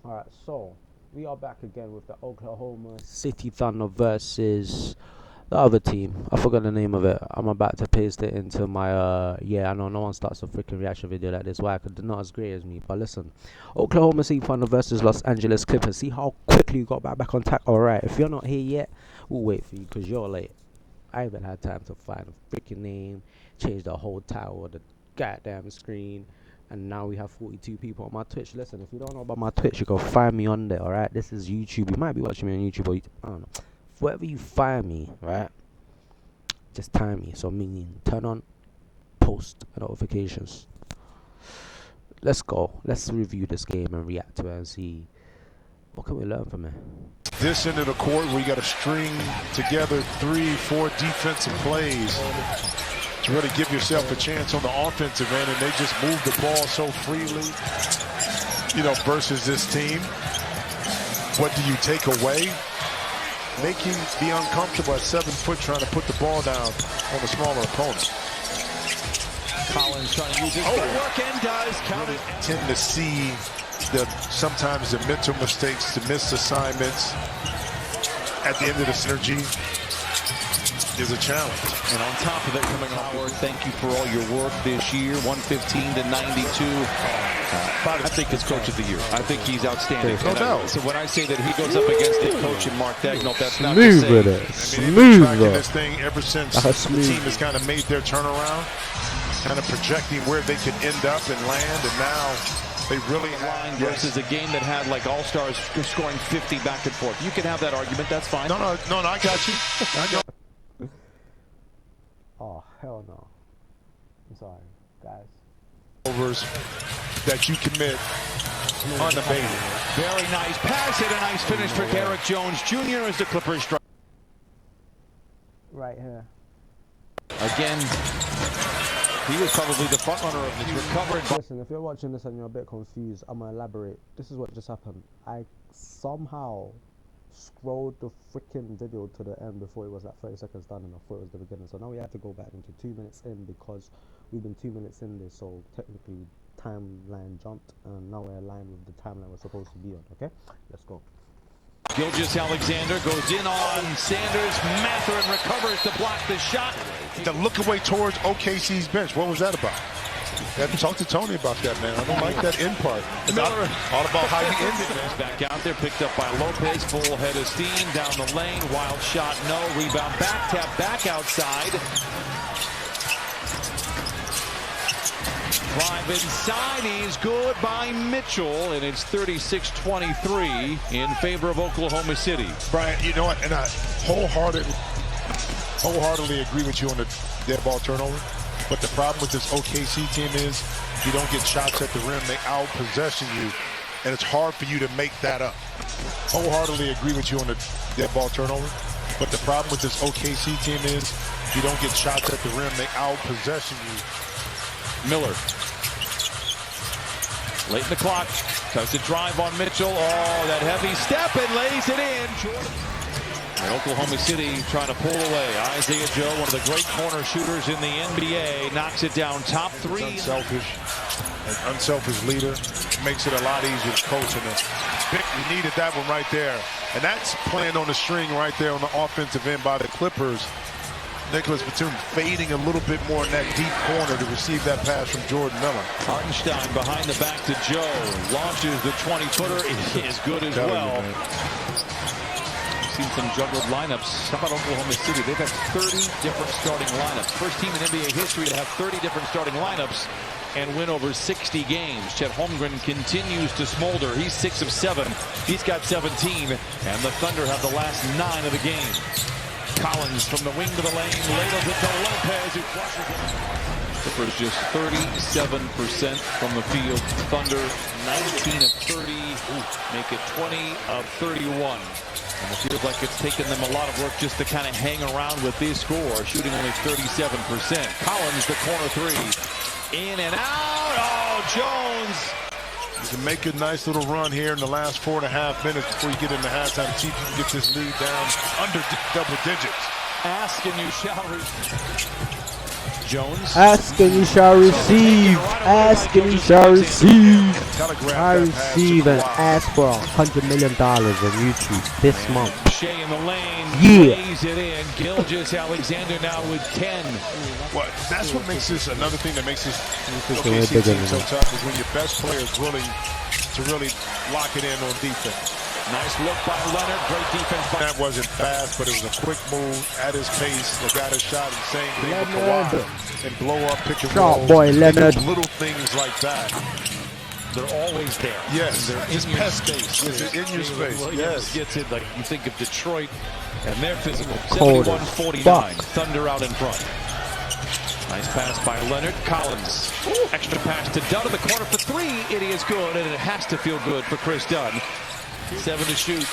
Alright, so we are back again with the Oklahoma City Thunder versus the other team. I forgot the name of it. I'm about to paste it into my yeah, I know no one starts a freaking reaction video like this. Why? Because they're not as great as me. But listen, Oklahoma City Thunder versus Los Angeles Clippers. See how quickly you got back on track. Alright, if you're not here yet, we'll wait for you because you're late. I haven't had time to find a freaking name, change the whole title of the goddamn screen. And now we have 42 people on my Twitch. Listen, if you don't know about my Twitch, you can find me on there, alright? This is YouTube. You might be watching me on YouTube, or I don't know. Wherever you find me, right? Just time me. So meaning turn on post notifications. Let's go. Let's review this game and react to it and see what can we learn from it. This end of the court where you got to string together 3-4 defensive plays to really give yourself a chance on the offensive end, and they just move the ball so freely, you know, versus this team. What do you take away? Make you be uncomfortable at 7 foot trying to put the ball down on a smaller opponent. Collins trying to use his footwork and does count it. Tend to see sometimes the mental mistakes, the missed assignments at the end of the synergy is a challenge. And on top of it, coming Howard, thank you for all your work this year. 115 to 92. I think it's coach of the year. I think he's outstanding. No doubt. So when I say that he goes up against the coach and Mark Dagnall, that's not Smooth to say. with it. I mean, they've been tracking Smooth. this thing ever since the team has kind of made their turnaround, kind of projecting where they could end up and land, and now they really line versus a game that had like all-stars scoring 50 back and forth. You can have that argument. That's fine. No, I got you. I know. Oh, hell no. I'm sorry, guys. Overs that you commit unabated. Very nice pass and a nice finish for Derrick Jones Jr. as the Clippers strike. Right here. Again, he was probably the front runner of this recovery. Listen, if you're watching this and you're a bit confused, I'm going to elaborate. This is what just happened. I somehow scrolled the freaking video to the end before it was like 30 seconds done, and I thought it was the beginning. So now we have to go back into 2 minutes in because we've been 2 minutes in this, so technically timeline jumped, and now we're aligned with the timeline we're supposed to be on. Okay, let's go. Gilgeous-Alexander goes in on Sanders. Mathurin recovers to block the shot. The look away towards OKC's bench. What was that about? You have to talk to Tony about that, man. I don't like that end part. It's all about how you end it. Back out there, picked up by Lopez. Full head of steam down the lane. Wild shot, no. Rebound back, tap back outside. Drive inside, he's good by Mitchell, and it's 36-23 in favor of Oklahoma City. Brian, you know what? And I wholeheartedly agree with you on the dead ball turnover. But the problem with this OKC team is you don't get shots at the rim. They out-possession you, and it's hard for you to make that up. Wholeheartedly agree with you on the dead ball turnover. But the problem with this OKC team is you don't get shots at the rim. They out-possession you. Miller. Late in the clock. Tries to drive on Mitchell. Oh, that heavy step and lays it in. And Oklahoma City trying to pull away. Isaiah Joe, one of the great corner shooters in the NBA, knocks it down. Top three. An unselfish leader. Makes it a lot easier to coach. And we needed that one right there. And that's playing on the string right there on the offensive end by the Clippers. Nicholas Batum fading a little bit more in that deep corner to receive that pass from Jordan Miller. Hartenstein behind the back to Joe. Launches the 20-footer. It is good as well. Seen some juggled lineups. How about Oklahoma City? They've had 30 different starting lineups. First team in NBA history to have 30 different starting lineups and win over 60 games. Chet Holmgren continues to smolder. He's 6 of 7. He's got 17. And the Thunder have the last 9 of the game. Collins from the wing to the lane, ladles it to Lopez, who flushes it. Clippers just 37% from the field. Thunder 19 of 30, make it 20 of 31. And it feels like it's taken them a lot of work just to kind of hang around with this score, shooting only 37%. Collins, the corner three, in and out. Oh, Jones. You can make a nice little run here in the last 4.5 minutes before you get into halftime. See if you can get this lead down under double digits. Ask and you shall receive. Jones. Ask and you shall receive. Ask and you shall receive. I receive and ask for $100 million on YouTube this month. Shea in the lane. Yeah. Lays it in. Gilgeous-Alexander now with 10. Well, that's what makes this another thing that makes this way OKC bigger team than so that. tough is when your best player is willing to really lock it in on defense. Nice look by Leonard. Great defense by That wasn't fast, but it was a quick move at his pace. They got a shot and same thing with Kawhi and blow up, pick and roll. Sharp boy Leonard. Little things like that. They're always there. Yes, they're just in your pest space. Is it in your space? Williams Yes. gets it like you think of Detroit and their physical. Cold as 71-49. Thunder out in front. Nice pass by Leonard. Collins. Extra pass to Dunn in the corner for three. It is good, and it has to feel good for Chris Dunn. 7 to shoot.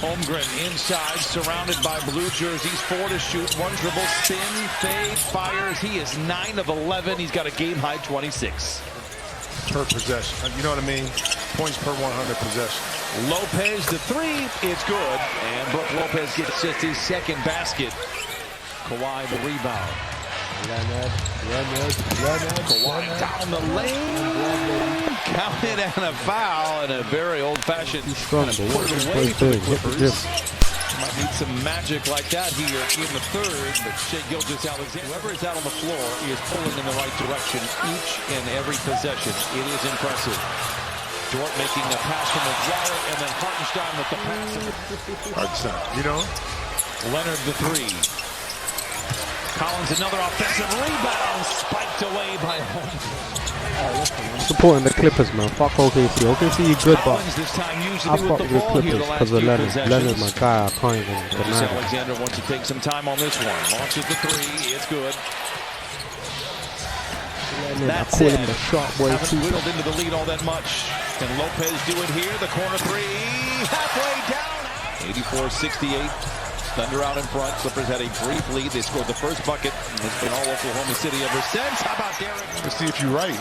Holmgren inside, surrounded by blue jerseys. 4 to shoot. 1 dribble, spin, fade, fires. He is 9 of 11. He's got a game-high 26. Per possession. You know what I mean? Points per 100 possession. Lopez, the 3. It's good. And Brook Lopez gets just his second basket. Kawhi, the rebound. Leonard. Kawhi down the lane. Counted and a foul, and a very old-fashioned Strong, but what put is away he for the doing? Hit the Clippers. dribble. Might need some magic like that here in the third, but Shea Gilgeous-Alexander, whoever is out on the floor, is pulling in the right direction each and every possession. It is impressive. Dort making the pass from the wallet, and then Hartenstein with the pass. Hartenstein, you know? Leonard the 3. Collins another offensive rebound, spiked away by Holmes. Supporting the Clippers, man. Fuck OKC. OKC, you good, but Collins this time I usually fuck with with the ball here Clippers the last because of few Leonard. possessions. Leonard, my guy, I can't even deny it. Alexander wants to take some time on this one. Launches the 3. It's good. Leonard, I That's call it. him the sharp boy Haven't too. whittled into the lead all that much. Can Lopez do it here? The corner 3. Halfway down. 84-68. Thunder out in front. Clippers had a brief lead. They scored the first bucket. And it's been all Oklahoma City ever since. How about Derek? Let's see if you're right.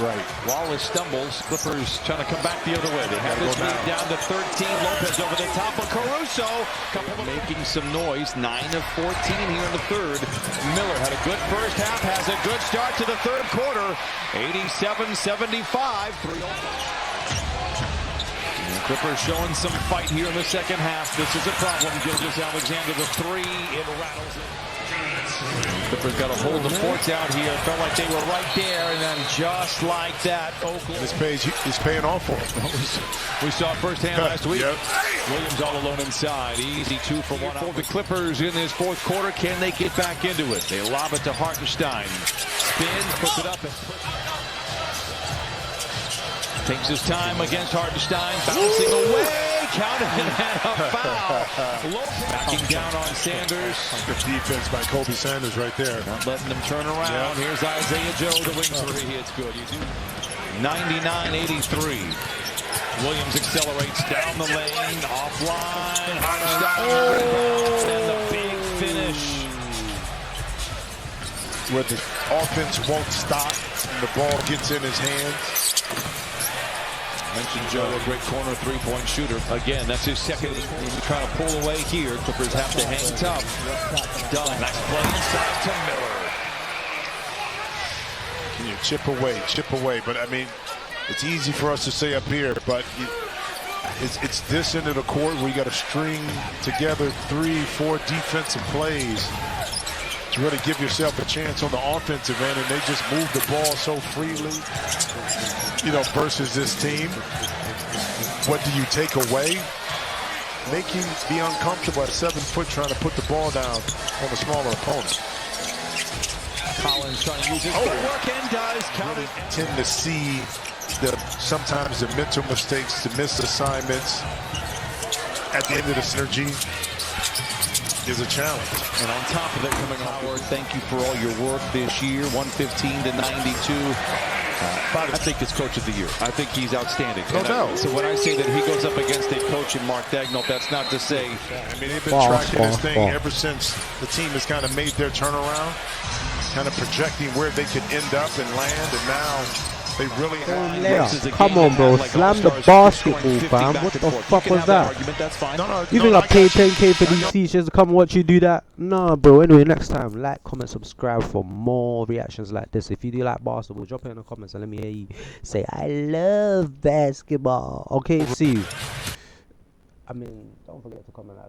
Wallace stumbles. Clippers trying to come back the other way. They have this lead down to 13. Lopez over the top of Caruso. Making some noise. 9 of 14 here in the third. Miller had a good first half. Has a good start to the third quarter. 87-75. 3-0. Clippers showing some fight here in the second half. This is a problem. Gilgeous-Alexander the 3. It rattles it. Clippers got to hold the forts out here. Felt like they were right there, and then just like that, Oklahoma. This page is paying off for him. We saw it firsthand last week. Yep. Williams all alone inside. Easy 2 for 1. For the Clippers in this fourth quarter, can they get back into it? They lob it to Hartenstein. Spins, puts it up, and takes his time against Hartenstein, bouncing away, counted and a foul. Backing down on Sanders. Good defense by Kobe Sanders right there. Not letting him turn around. Yeah. Here's Isaiah Joe, the wing 3. It's good. 99-83. Williams accelerates down the lane, offline. Hartenstein, and the big finish. Where the offense won't stop and the ball gets in his hands. Mentioned Joe, a great corner three-point shooter. Again, that's his second. He's trying to pull away here. Clippers have to hang tough. Done. Nice play inside to Miller. Can you chip away? But I mean, it's easy for us to say up here, but it's this end of the court where you got to string together 3-4 defensive plays to really give yourself a chance on the offensive end, and they just move the ball so freely, you know, versus this team. What do you take away? Make you be uncomfortable at 7 foot trying to put the ball down on a smaller opponent. Collins trying to use his footwork and does. Count it. Tend to see sometimes the mental mistakes, the missed assignments at the end of the synergy is a challenge. And on top of it, coming Howard, thank you for all your work this year. 115-92. I think it's coach of the year. I think he's outstanding. No doubt. So when I say that he goes up against a coach in Mark Daigneault, that's not to say. I mean, they've been tracking this thing ever since the team has kind of made their turnaround. kind of projecting where they could end up and land, and now they really have. Come on, bro. Slam the basketball, fam. What the fuck was that? You think I paid 10K for these t-shirts to come watch you do that? Nah, bro. Anyway, next time, like, comment, subscribe for more reactions like this. If you do like basketball, drop it in the comments and let me hear you say, I love basketball. Okay, see you. I mean, don't forget to comment, like,